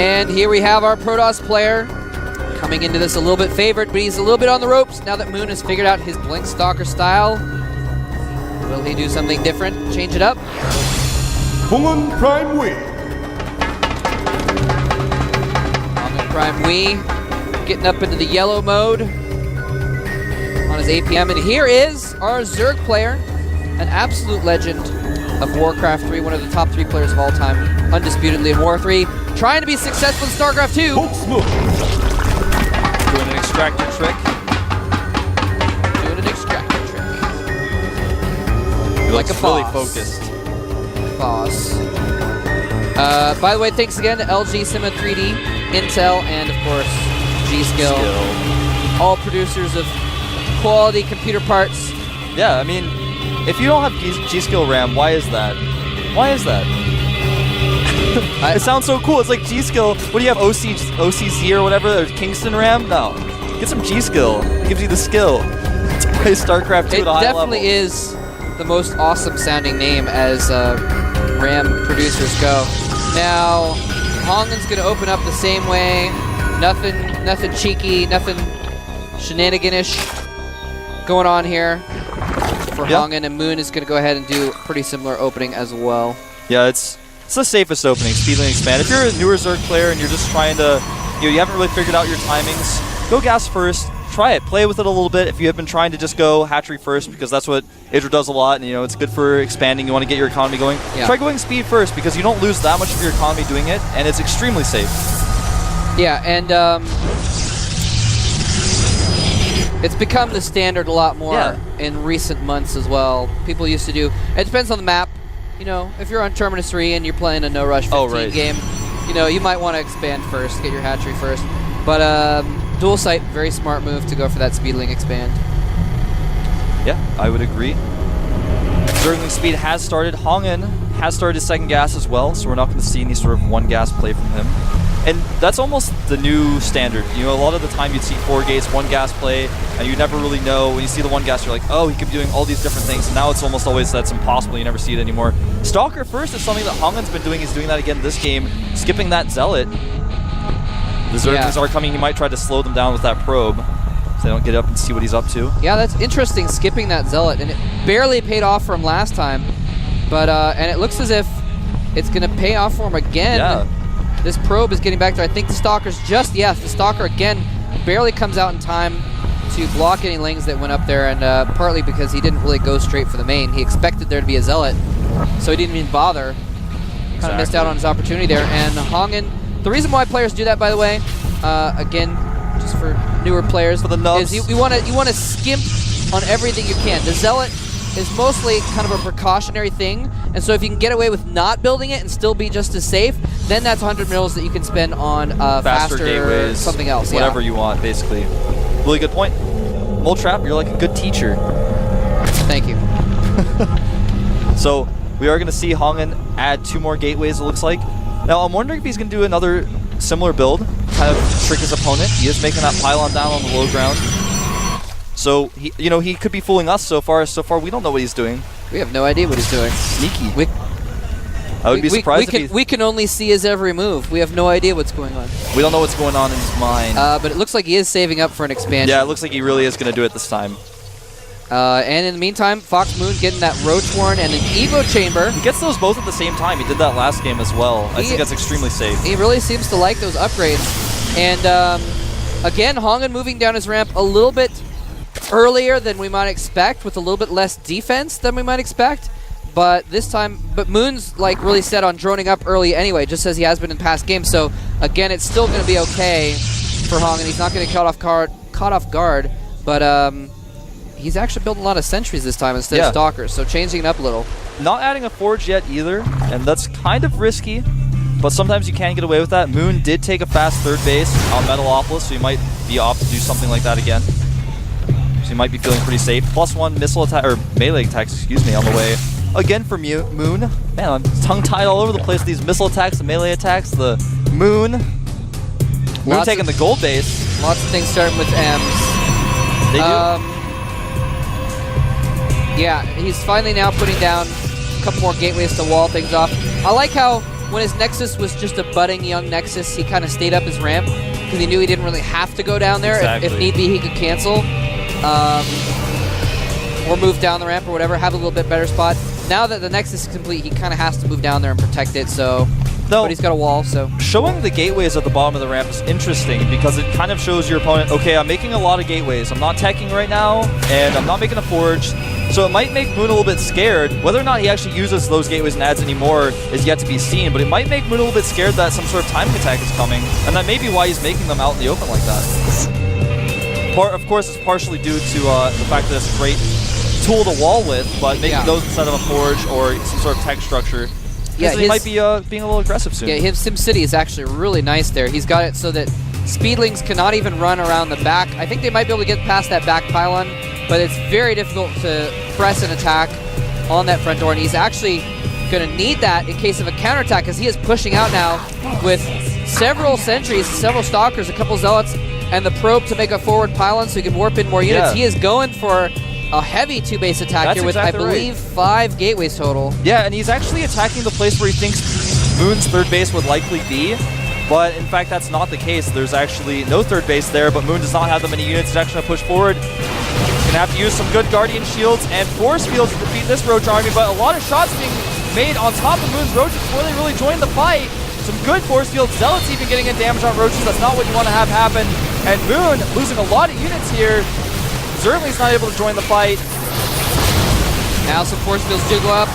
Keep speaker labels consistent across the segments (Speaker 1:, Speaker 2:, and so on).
Speaker 1: And here we have our Protoss player coming into this a little bit favored, but he's a little bit on the ropes now that Moon has figured out his Blink Stalker style. Will he do something different? Change it up?
Speaker 2: HongUn Prime Wii.
Speaker 1: HongUn Prime Wii getting up into the yellow mode on his APM. And here is our Zerg player, an absolute legend of Warcraft 3, one of the top 3 players of all time, undisputedly in War 3, trying to be successful in Starcraft 2.
Speaker 3: Doing an extractor trick.
Speaker 1: Doing an extractor trick.
Speaker 3: He
Speaker 1: Like
Speaker 3: looks
Speaker 1: a
Speaker 3: really
Speaker 1: boss.
Speaker 3: focused.
Speaker 1: Boss. By the way, thanks again to LG Cinema 3D, Intel, and of course, G-Skill. All producers of quality computer parts.
Speaker 3: Yeah, I mean, if you don't have G-Skill RAM, why is that? Why is that? It sounds so cool. It's like G-Skill. What do you have, OCZ or whatever, or Kingston RAM? No. Get some G-Skill. It gives you the skill to play StarCraft 2 at a high level.
Speaker 1: It definitely is the most awesome sounding name as RAM producers go. Now, HongUn's going to open up the same way. Nothing cheeky, nothing shenaniganish going on here for HongUn, and Moon is going to go ahead and do a pretty similar opening as well.
Speaker 3: Yeah, it's the safest opening, Speedling Expand. If you're a newer Zerg player and you're just trying to, you haven't really figured out your timings, go gas first. Try it. Play with it a little bit. If you have been trying to just go hatchery first, because that's what Idra does a lot, and it's good for expanding. You want to get your economy going.
Speaker 1: Yeah.
Speaker 3: Try going speed first, because you don't lose that much of your economy doing it, and it's extremely safe.
Speaker 1: Yeah, and it's become the standard a lot more in recent months as well. People used to do. It depends on the map. If you're on Terminus 3 and you're playing a no rush 15 game, you might want to expand first, get your hatchery first. But dual site, very smart move to go for that Speedling expand.
Speaker 3: Yeah, I would agree. Zergling speed has started. HongUn has started his second gas as well, so we're not going to see any sort of one gas play from him. And that's almost the new standard. A lot of the time you'd see 4 gates, 1 gas play, and you never really know. When you see the 1 gas, you're like, oh, he could be doing all these different things. And now it's almost always that's impossible. You never see it anymore. Stalker first is something that HongUn's been doing. He's doing that again this game, skipping that Zealot. The Zerglings are coming. He might try to slow them down with that probe, so they don't get up and see what he's up to.
Speaker 1: Yeah, that's interesting, skipping that Zealot. And it barely paid off for him last time. But and it looks as if it's going to pay off for him again.
Speaker 3: Yeah.
Speaker 1: This probe is getting back there. I think the Stalker's the Stalker again barely comes out in time to block any lings that went up there, and partly because he didn't really go straight for the main. He expected there to be a Zealot, so he didn't even bother. Kind of missed out on his opportunity there. And HongUn, the reason why players do that, by the way, again, just for newer players,
Speaker 3: for the nubs,
Speaker 1: is you want to skimp on everything you can. The Zealot is mostly kind of a precautionary thing, and so if you can get away with not building it and still be just as safe, then that's 100 mils that you can spend on faster
Speaker 3: gateways,
Speaker 1: something else.
Speaker 3: Whatever you want, basically. Really good point. Mole Trap, you're like a good teacher.
Speaker 1: Thank you.
Speaker 3: So we are going to see HongUn add 2 more gateways, it looks like. Now I'm wondering if he's going to do another similar build, kind of trick his opponent. He is making that pylon down on the low ground. So, he could be fooling us so far. So far, we don't know what he's doing.
Speaker 1: We have no idea what he's doing.
Speaker 3: Sneaky. I would be surprised if
Speaker 1: we can only see his every move. We have no idea what's going on.
Speaker 3: We don't know what's going on in his mind.
Speaker 1: But it looks like he is saving up for an expansion.
Speaker 3: Yeah, it looks like he really is going to do it this time.
Speaker 1: And in the meantime, Fox Moon getting that Roach Warren and an Evo Chamber.
Speaker 3: He gets those both at the same time. He did that last game as well. I think that's extremely safe.
Speaker 1: He really seems to like those upgrades. And again, HongUn moving down his ramp a little bit earlier than we might expect, with a little bit less defense than we might expect. But this time, Moon's like really set on droning up early anyway, just as he has been in past games. So again, it's still going to be okay for HongUn. He's not going to get caught off guard, but he's actually building a lot of sentries this time instead of Stalkers, so changing it up a little.
Speaker 3: Not adding a Forge yet either, and that's kind of risky, but sometimes you can get away with that. Moon did take a fast 3rd base on Metalopolis, so he might be off to do something like that again. So he might be feeling pretty safe. +1 missile attack, or melee attacks, excuse me, on the way. Again for Moon. Man, I'm tongue-tied all over the place with these missile attacks and melee attacks. The Moon. Moon taking the gold base.
Speaker 1: Lots of things starting with M's.
Speaker 3: They do.
Speaker 1: Yeah, he's finally now putting down a couple more gateways to wall things off. I like how when his Nexus was just a budding young Nexus, he kind of stayed up his ramp because he knew he didn't really have to go down there.
Speaker 3: Exactly.
Speaker 1: If need be, he could cancel or move down the ramp or whatever, have a little bit better spot. Now that the Nexus is complete, he kind of has to move down there and protect it, so...
Speaker 3: No,
Speaker 1: but he's got a wall, so...
Speaker 3: Showing the gateways at the bottom of the ramp is interesting because it kind of shows your opponent, okay, I'm making a lot of gateways. I'm not teching right now, and I'm not making a forge. So it might make Moon a little bit scared. Whether or not he actually uses those gateways and adds any more is yet to be seen, but it might make Moon a little bit scared that some sort of timing attack is coming, and that may be why he's making them out in the open like that. Of course, it's partially due to the fact that it's a great tool to wall with, but making those instead of a forge or some sort of tech structure. Yeah, he might be being a little aggressive soon.
Speaker 1: Yeah, his SimCity is actually really nice there. He's got it so that speedlings cannot even run around the back. I think they might be able to get past that back pylon, but it's very difficult to press an attack on that front door, and he's actually going to need that in case of a counterattack, because he is pushing out now with several sentries, several stalkers, a couple zealots, and the probe to make a forward pylon so he can warp in more units.
Speaker 3: Yeah.
Speaker 1: He is going for a heavy 2-base attack here with, I believe, 5 gateways total.
Speaker 3: Yeah, and he's actually attacking the place where he thinks Moon's third base would likely be, but in fact that's not the case. There's actually no third base there, but Moon does not have that many units. He's actually going to push forward. Gonna have to use some good Guardian Shields and Force Fields to defeat this Roach army, but a lot of shots being made on top of Moon's Roaches before they really join the fight. Some good Force Fields. Zealots even getting in damage on Roaches. That's not what you want to have happen. And Moon losing a lot of units here. Zergling's not able to join the fight.
Speaker 1: Now some Force Fields do go up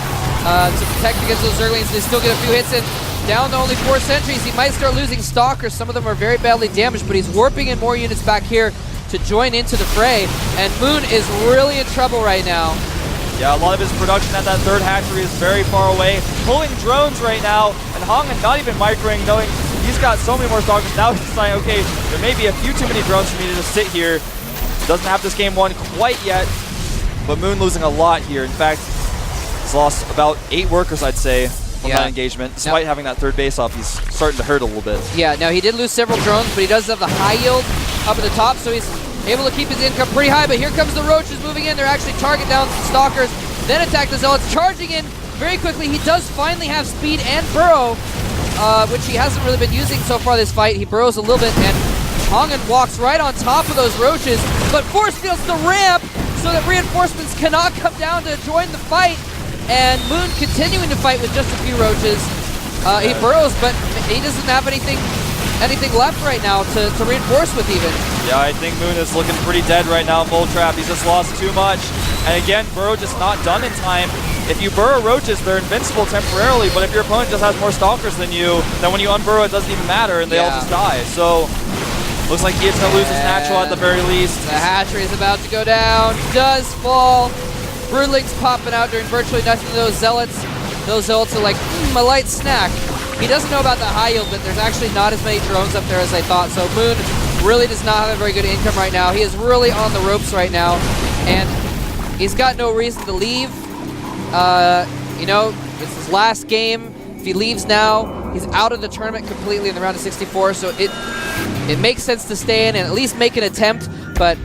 Speaker 1: to protect against those Zerglings. They still get a few hits in. Down to only 4 sentries. He might start losing Stalkers. Some of them are very badly damaged, but he's warping in more units back here to join into the fray. And Moon is really in trouble right now.
Speaker 3: Yeah, a lot of his production at that third hatchery is very far away. Pulling drones right now, and HongUn not even microing, knowing he's got so many more Stalkers. Now he's deciding, okay, there may be a few too many drones for me to just sit here. Doesn't have this game won quite yet, but Moon losing a lot here. In fact, he's lost about 8 workers, I'd say, from that engagement. Despite having that third base up, he's starting to hurt a little bit. Yeah,
Speaker 1: now he did lose several drones, but he does have the high yield up at the top, so he's able to keep his income pretty high. But here comes the Roaches moving in. They're actually target down some Stalkers, then attack the Zealots, charging in very quickly. He does finally have speed and burrow, which he hasn't really been using so far this fight. He burrows a little bit, and HongUn walks right on top of those Roaches, but force fields the ramp so that reinforcements cannot come down to join the fight. And Moon continuing to fight with just a few Roaches. He burrows, but he doesn't have anything left right now to reinforce with even.
Speaker 3: Yeah, I think Moon is looking pretty dead right now in Bull Trap. He's just lost too much. And again, burrow just not done in time. If you burrow Roaches, they're invincible temporarily, but if your opponent just has more Stalkers than you, then when you unburrow, it doesn't even matter, and they all just die. So, looks like he's going to lose his natural at the very least.
Speaker 1: The hatchery is about to go down. Does fall. Broodlings popping out doing virtually nothing to those Zealots. Those Zealots are like, a light snack. He doesn't know about the high yield, but there's actually not as many drones up there as I thought. So Moon really does not have a very good income right now. He is really on the ropes right now, and he's got no reason to leave. You know, it's his last game. If he leaves now, he's out of the tournament completely in the round of 64. So it makes sense to stay in and at least make an attempt, but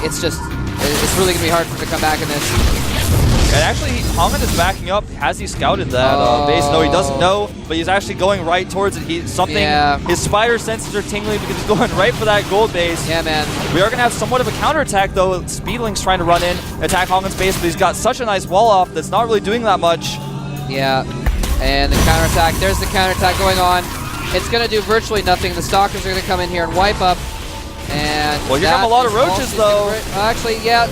Speaker 1: it's really going to be hard for him to come back in this.
Speaker 3: And actually, HongUn is backing up. Has he scouted that base? No, he doesn't know, but he's actually going right towards it. His spider senses are tingling because he's going right for that gold base.
Speaker 1: Yeah, man.
Speaker 3: We are going to have somewhat of a counterattack, though. Speedling's trying to run in, attack HongUn's base, but he's got such a nice wall off that's not really doing that much.
Speaker 1: Yeah, and the counterattack. There's the counterattack going on. It's going to do virtually nothing. The Stalkers are going to come in here and wipe up. And
Speaker 3: well, here come a lot of Roaches, though.
Speaker 1: Actually, yeah.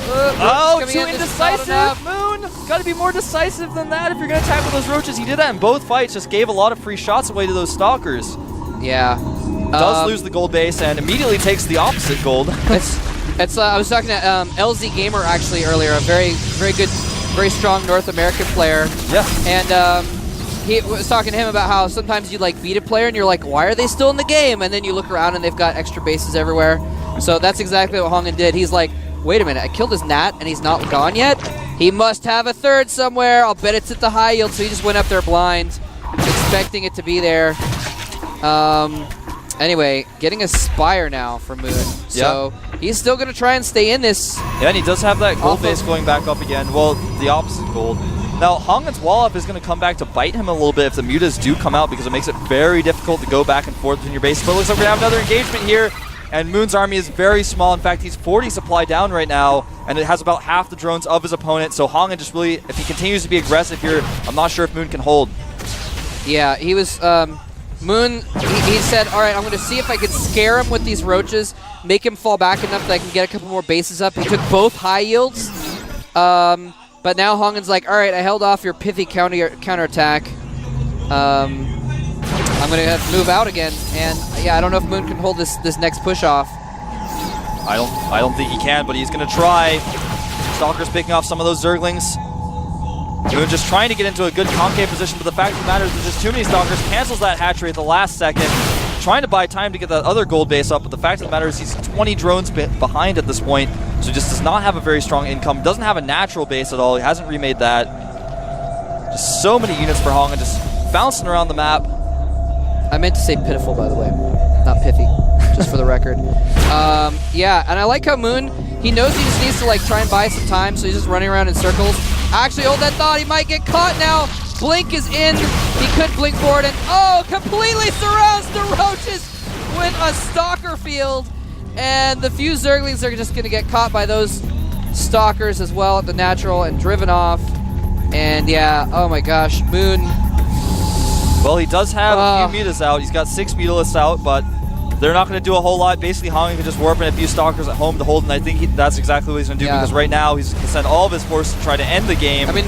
Speaker 3: Too indecisive, Moon. Got to be more decisive than that if you're going to attack with those Roaches. He did that in both fights. Just gave a lot of free shots away to those Stalkers.
Speaker 1: Yeah.
Speaker 3: Does lose the gold base and immediately takes the opposite gold.
Speaker 1: I was talking to LZ Gamer actually earlier, a very good, very strong North American player.
Speaker 3: Yeah.
Speaker 1: And he was talking to him about how sometimes you like beat a player and you're like, why are they still in the game? And then you look around and they've got extra bases everywhere. So that's exactly what HongUn did. He's like, wait a minute, I killed his Nat and he's not gone yet? He must have a third somewhere. I'll bet it's at the high yield. So he just went up there blind, expecting it to be there. Anyway, getting a Spire now for Moon. So he's still going to try and stay in this.
Speaker 3: Yeah, and he does have that gold base going back up again. Well, the opposite gold. Now, HongUn's wall-up is going to come back to bite him a little bit if the mutas do come out, because it makes it very difficult to go back and forth between your base. But it looks like we have another engagement here, and Moon's army is very small. In fact, he's 40 supply down right now, and it has about half the drones of his opponent. So HongUn just really, if he continues to be aggressive here, I'm not sure if Moon can hold.
Speaker 1: Yeah, he was... Moon, he said, all right, I'm going to see if I can scare him with these roaches, make him fall back enough that I can get a couple more bases up. He took both high yields, but now HongUn's like, all right, I held off your pithy counterattack. I'm going to have to move out again, and yeah, I don't know if Moon can hold this next push off.
Speaker 3: I don't think he can, but he's going to try. Stalker's picking off some of those Zerglings. Moon just trying to get into a good concave position, but the fact of the matter is there's just too many Stalkers. Cancels that hatchery at the last second, trying to buy time to get that other gold base up, but the fact of the matter is he's 20 drones behind at this point, so just does not have a very strong income, doesn't have a natural base at all, he hasn't remade that. Just so many units for HongUn, just bouncing around the map.
Speaker 1: I meant to say pitiful, by the way, not piffy, just for the record. Yeah, and I like how Moon, he knows he just needs to like try and buy some time, so he's just running around in circles. Actually, hold that thought, he might get caught now. Blink is in, he could blink forward and completely surrounds the roaches with a Stalker field. And the few Zerglings are just gonna get caught by those Stalkers as well at the natural and driven off. And yeah, oh my gosh, Moon.
Speaker 3: Well, he does have a few mutas out, he's got 6 mutalists out, but they're not going to do a whole lot. Basically, HongUn can just warp in a few Stalkers at home to hold, and I think that's exactly what he's going to do, because right now he's going to send all of his forces to try to end the game.
Speaker 1: I mean,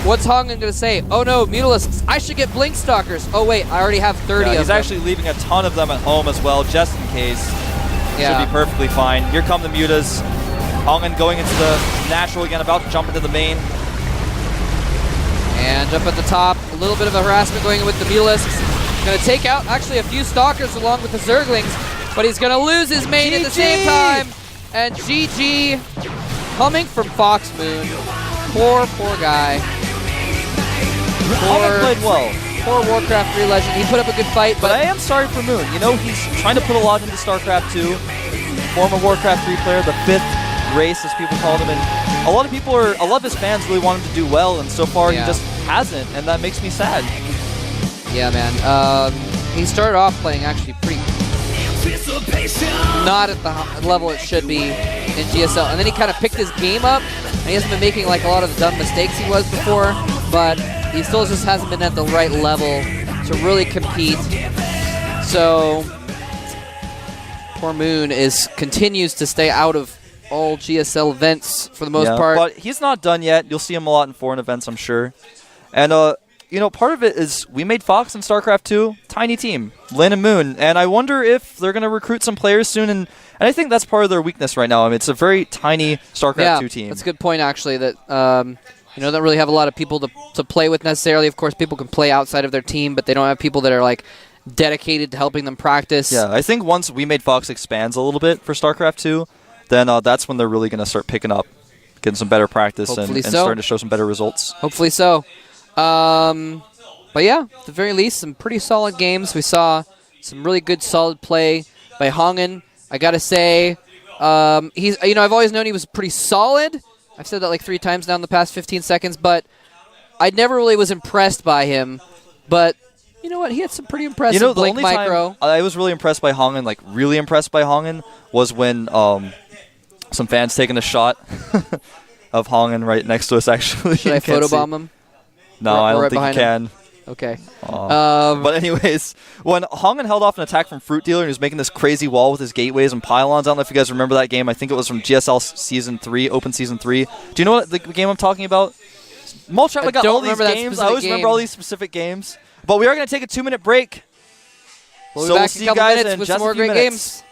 Speaker 1: what's HongUn going to say? Oh no, Mutalisks, I should get Blink Stalkers. Oh wait, I already have 30 of them.
Speaker 3: He's actually leaving a ton of them at home as well, just in case. Should be perfectly fine. Here come the mutas. HongUn going into the natural again, about to jump into the main.
Speaker 1: And up at the top, a little bit of a harassment going in with the Mutalisks. Going to take out actually a few Stalkers along with the Zerglings, but he's going to lose his main at the same time. And GG coming from Fox Moon. Poor guy.
Speaker 3: HongUn played well.
Speaker 1: Poor Warcraft 3 legend. He put up a good fight,
Speaker 3: but I am sorry for Moon. You know, he's trying to put a lot into Starcraft 2. Former Warcraft 3 player, the 5th race, as people called him. And a lot of his fans really want him to do well, and so far he just hasn't, and that makes me sad.
Speaker 1: Yeah, man. He started off playing actually pretty not at the level it should be in GSL, and then he kind of picked his game up, and he hasn't been making like a lot of the dumb mistakes he was before, but he still just hasn't been at the right level to really compete. So poor Moon continues to stay out of all GSL events for the most part.
Speaker 3: But he's not done yet. You'll see him a lot in foreign events, I'm sure. And you know, part of it is we made Fox in StarCraft 2, tiny team, Lin and Moon, and I wonder if they're going to recruit some players soon, and I think that's part of their weakness right now. I mean, it's a very tiny StarCraft 2 team.
Speaker 1: That's a good point, actually, that you know, don't really have a lot of people to play with necessarily. Of course, people can play outside of their team, but they don't have people that are like dedicated to helping them practice.
Speaker 3: Yeah, I think once We Made Fox expands a little bit for StarCraft 2, then that's when they're really going to start picking up, getting some better practice and starting to show some better results.
Speaker 1: Hopefully so. But yeah, at the very least, some pretty solid games. We saw some really good, solid play by HongUn. I gotta say, he's, you know, I've always known he was pretty solid. I've said that like 3 times now in the past 15 seconds, but I never really was impressed by him. But you know what? He had some pretty impressive Blink micro.
Speaker 3: Time I was really impressed by HongUn, like really impressed by HongUn, was when some fans taking a shot of HongUn right next to us. Actually,
Speaker 1: should I photobomb him?
Speaker 3: No, I don't think you can.
Speaker 1: Okay.
Speaker 3: But anyways, when HongUn held off an attack from Fruit Dealer and he was making this crazy wall with his gateways and pylons, I don't know if you guys remember that game. I think it was from GSL Season 3, Open Season 3. Do you know what the game I'm talking about? Multrap, I got all these games. I always remember all these specific games. But we are going to take a 2-minute break.
Speaker 1: We'll be back in a couple minutes with some more great games.